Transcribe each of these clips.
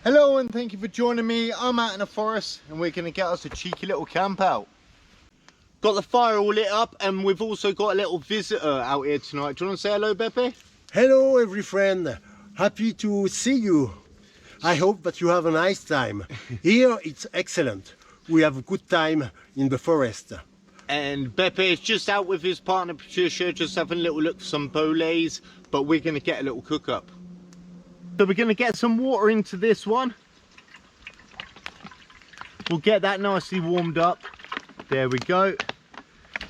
Hello and thank you for joining me. I'm out in the forest and we're going to get us a cheeky little camp out. Got the fire all lit up and we've also got a little visitor out here tonight. Do you want to say hello, Bepe? Hello every friend, happy to see you. I hope that you have a nice time. Here it's excellent. We have a good time in the forest. And Bepe is just out with his partner Patricia, just having a little look for some bolets, but we're going to get a little cook up. So we're going to get some water into this one. We'll get that nicely warmed up. There we go.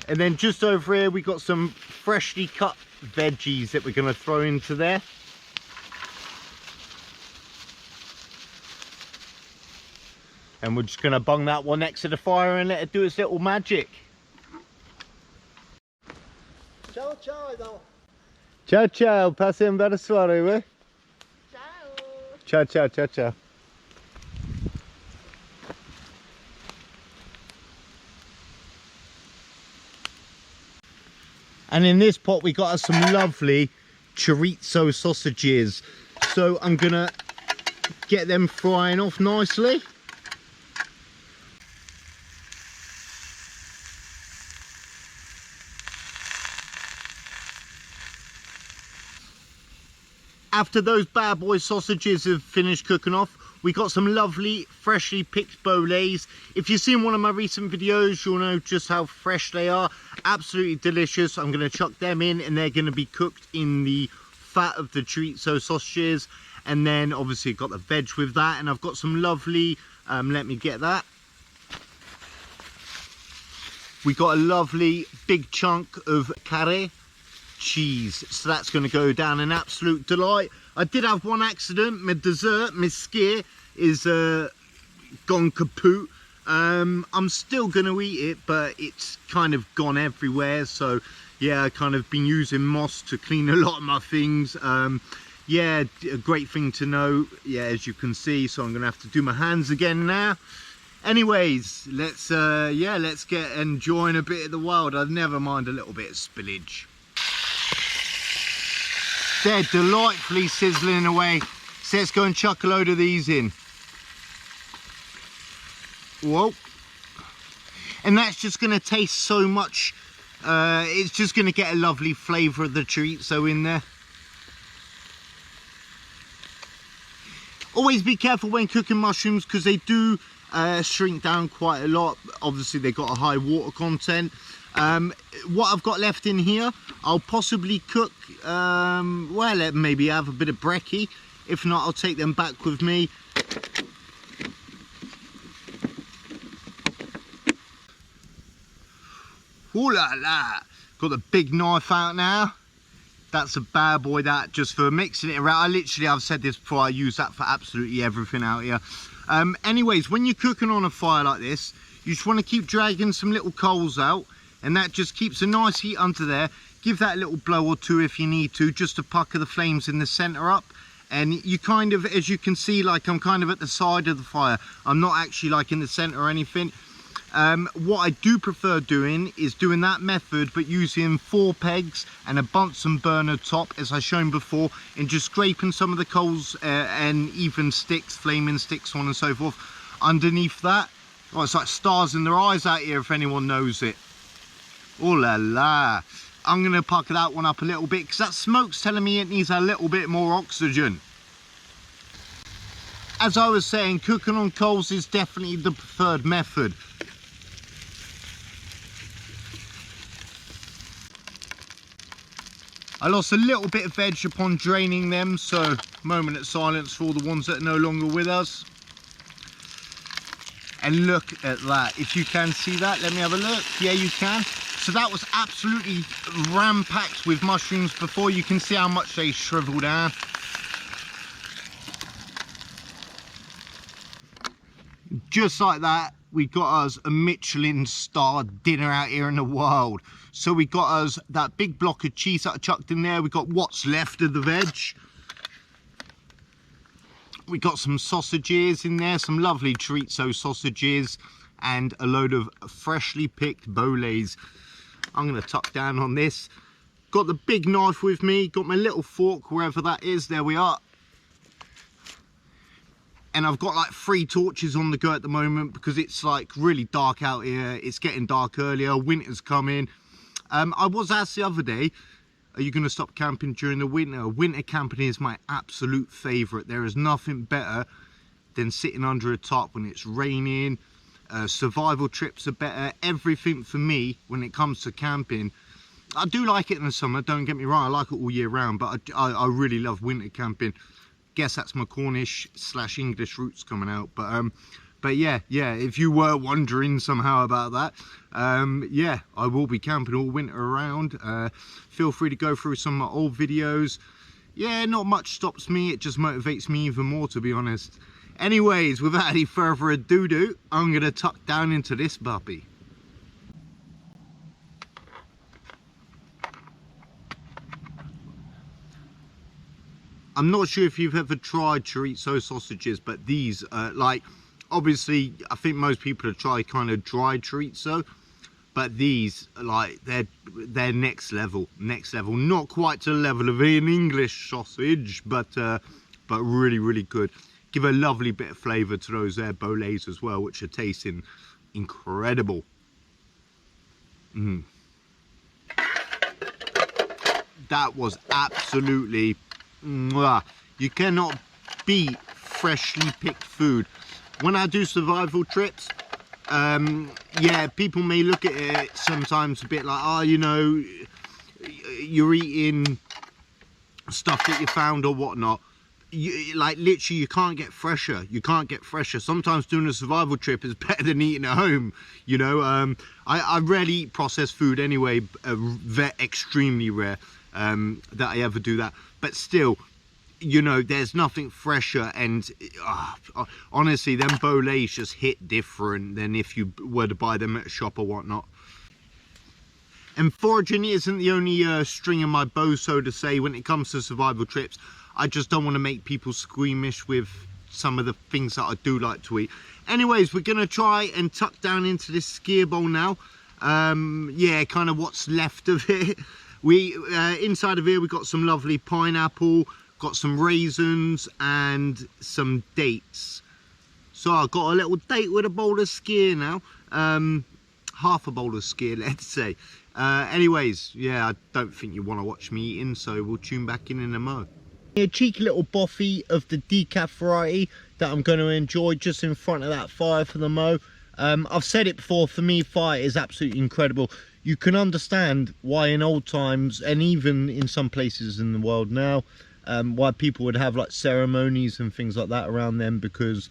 And then just over here we got some freshly cut veggies that we're going to throw into there. And we're just going to bung that one next to the fire and let it do its little magic. Ciao ciao Adam. Ciao ciao, passez un bel soirée, ouais? Ciao. Ciao ciao, ciao ciao. And in this pot we got us some lovely chorizo sausages. So I'm gonna get them frying off nicely. After those bad boy sausages have finished cooking off, we got some lovely freshly picked bolets. If you've seen one of my recent videos, you'll know just how fresh they are. Absolutely delicious. I'm going to chuck them in and they're going to be cooked in the fat of the chorizo sausages. And then obviously got the veg with that, and I've got some lovely, let me get that. We got a lovely big chunk of carré cheese, so that's going to go down an absolute delight. I did have one accident. My dessert, my skier, is gone kaput. I'm still going to eat it, but it's kind of gone everywhere. So yeah, I kind of been using moss to clean a lot of my things. Yeah, a great thing to know. Yeah, as you can see, so I'm going to have to do my hands again now. Anyways, let's get enjoying a bit of the wild. I'd never mind a little bit of spillage. They're delightfully sizzling away. So let's go and chuck a load of these in. Whoa. And that's just going to taste so much. It's just going to get a lovely flavour of the chorizo in there. Always be careful when cooking mushrooms because they do shrink down quite a lot. Obviously they've got a high water content. What I've got left in here, I'll possibly cook, well, maybe have a bit of brekkie. If not, I'll take them back with me. Ooh la la! Got the big knife out now. That's a bad boy, that, just for mixing it around. I've said this before, I use that for absolutely everything out here. Anyways, when you're cooking on a fire like this, you just want to keep dragging some little coals out, and that just keeps a nice heat under there. Give that a little blow or two if you need to, just to pucker the flames in the center up. And you kind of, as you can see, like I'm kind of at the side of the fire. I'm not actually like in the center or anything. What I do prefer doing is doing that method, but using 4 pegs and a Bunsen burner top, as I've shown before, and just scraping some of the coals and even sticks, flaming sticks, so on and so forth, underneath that. Oh, it's like stars in their eyes out here, if anyone knows it. Oh la la. I'm going to pucker that one up a little bit because that smoke's telling me it needs a little bit more oxygen. As I was saying, cooking on coals is definitely the preferred method. I lost a little bit of veg upon draining them, so moment of silence for all the ones that are no longer with us. And look at that. If you can see that, let me have a look. Yeah, you can. So that was absolutely ram-packed with mushrooms before. You can see how much they shrivel down. Just like that, we got us a Michelin star dinner out here in the wild. So we got us that big block of cheese that I chucked in there. We got what's left of the veg. We got some sausages in there, some lovely chorizo sausages, and a load of freshly picked bolets. I'm going to tuck down on this. Got the big knife with me, got my little fork, wherever that is, there we are. and I've got like 3 torches on the go at the moment because it's like really dark out here. It's getting dark earlier, winter's coming. I was asked the other day, are you going to stop camping during the winter? Winter camping is my absolute favourite. There is nothing better than sitting under a tarp when it's raining. Survival trips are better. Everything for me when it comes to camping. I do like it in the summer, don't get me wrong. I like it all year round, but I really love winter camping. Guess that's my Cornish/English roots coming out. But yeah, if you were wondering somehow about that, yeah, I will be camping all winter around. Feel free to go through some of my old videos. Yeah, not much stops me. It just motivates me even more, to be honest. Anyways, without any further ado, I'm going to tuck down into this puppy. I'm not sure if you've ever tried chorizo sausages, but these, like, obviously, I think most people have tried kind of dry chorizo, but these, like, they're next level. Not quite to the level of an English sausage, but really, really good. Give a lovely bit of flavour to those there bolets as well, which are tasting incredible. That was absolutely... You cannot beat freshly picked food. When I do survival trips, yeah, people may look at it sometimes a bit like, oh, you know, you're eating stuff that you found or whatnot. Like, literally, you can't get fresher. Sometimes doing a survival trip is better than eating at home, you know. I rarely eat processed food anyway, extremely rare that I ever do that, but still, you know, there's nothing fresher. And honestly, them bolets just hit different than if you were to buy them at a shop or whatnot. And foraging isn't the only string in my bow, so to say, when it comes to survival trips. I just don't want to make people squeamish with some of the things that I do like to eat. Anyways, we're going to try and tuck down into this skier bowl now. Yeah, kind of what's left of it. Inside of here, we've got some lovely pineapple, got some raisins and some dates. So I've got a little date with a bowl of skier now. Half a bowl of skier, let's say. Anyways, yeah, I don't think you want to watch me eating, so we'll tune back in a mo. A cheeky little boffy of the decaf variety that I'm going to enjoy just in front of that fire for the mo. I've said it before, for me, fire is absolutely incredible. You can understand why in old times, and even in some places in the world now, why people would have like ceremonies and things like that around them, because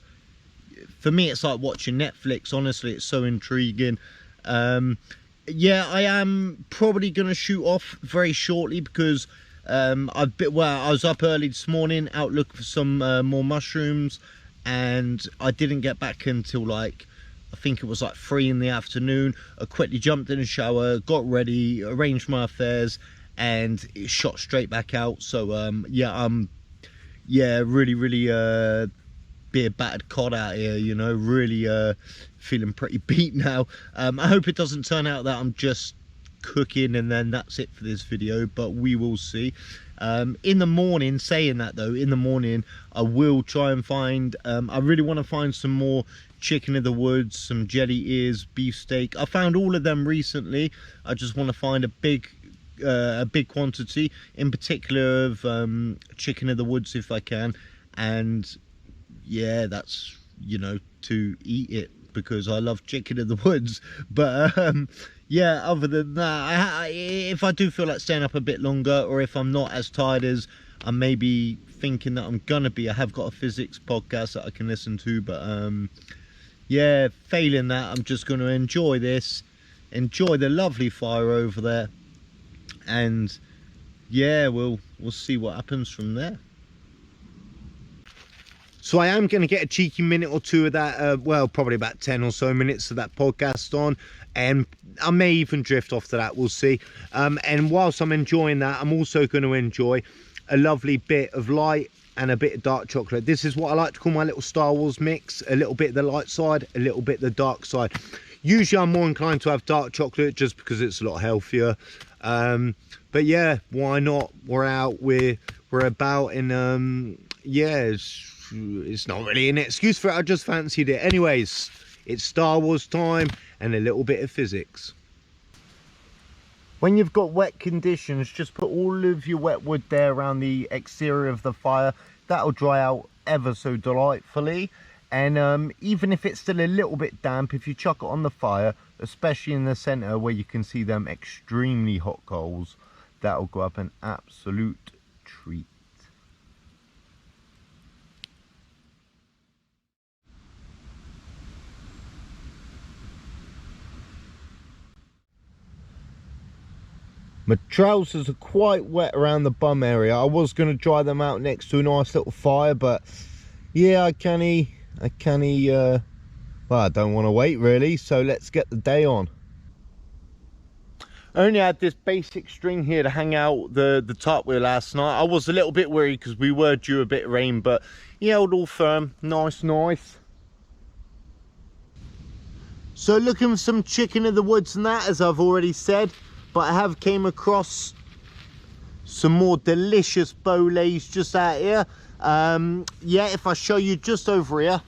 for me it's like watching Netflix. Honestly, it's so intriguing. Yeah, I am probably going to shoot off very shortly because I was up early this morning out looking for some more mushrooms, and I didn't get back until like, I think it was like 3 in the afternoon. I quickly jumped in the shower, got ready, arranged my affairs, and it shot straight back out. So yeah, really be a battered cod out here, you know, really feeling pretty beat now. I hope it doesn't turn out that I'm just cooking and then that's it for this video, but we will see. In the morning, saying that though, in the morning I will try and find, I really want to find some more chicken of the woods, some jelly ears, beefsteak. I found all of them recently. I just want to find a big quantity, in particular of chicken of the woods if I can. And yeah, that's, you know, to eat it because I love chicken of the woods. But yeah, other than that, if I do feel like staying up a bit longer, or if I'm not as tired as I may be thinking that I'm gonna be, I have got a physics podcast that I can listen to. But yeah, failing that, I'm just going to enjoy this, enjoy the lovely fire over there, and yeah, we'll see what happens from there. So I am going to get a cheeky minute or two of that, well, probably about 10 or so minutes of that podcast on, and I may even drift off to that, we'll see. And whilst I'm enjoying that, I'm also going to enjoy a lovely bit of light and a bit of dark chocolate. This is what I like to call my little Star Wars mix. A little bit of the light side, a little bit of the dark side. Usually I'm more inclined to have dark chocolate just because it's a lot healthier. But yeah, why not? We're out, we're about in, yeah, it's not really an excuse for it, I just fancied it. Anyways, it's Star Wars time and a little bit of physics. When you've got wet conditions, just put all of your wet wood there around the exterior of the fire. That'll dry out ever so delightfully. And even if it's still a little bit damp, if you chuck it on the fire, especially in the center where you can see them extremely hot coals, that'll go up an absolute treat. My trousers are quite wet around the bum area. I was going to dry them out next to a nice little fire, but yeah, I don't want to wait really, so let's get the day on. I only had this basic string here to hang out the top with last night. I was a little bit worried because we were due a bit of rain, but he held all firm. Nice. So looking for some chicken in the woods and that, as I've already said. But I have came across some more delicious bolets just out here. Yeah, if I show you just over here.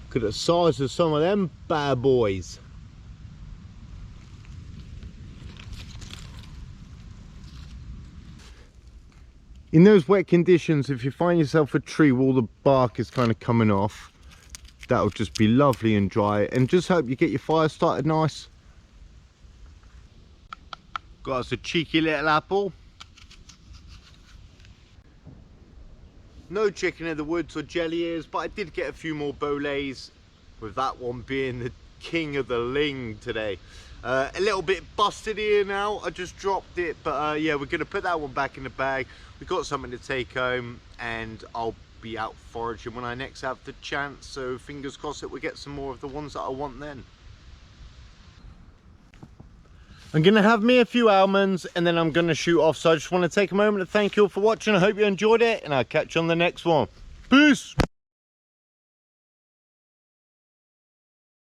Look at the size of some of them bad boys. In those wet conditions, if you find yourself a tree where all the bark is kind of coming off, that'll just be lovely and dry, and just hope you get your fire started nice. Got us a cheeky little apple. No chicken in the woods or jelly ears, but I did get a few more bolets, with that one being the king of the ling today. A little bit busted here now, I just dropped it, but yeah, we're gonna put that one back in the bag. We've got something to take home, and I'll be out foraging when I next have the chance, so fingers crossed that we get some more of the ones that I want then. I'm gonna have me a few almonds and then I'm gonna shoot off, so I just want to take a moment to thank you all for watching. I hope you enjoyed it, and I'll catch you on the next one. Peace.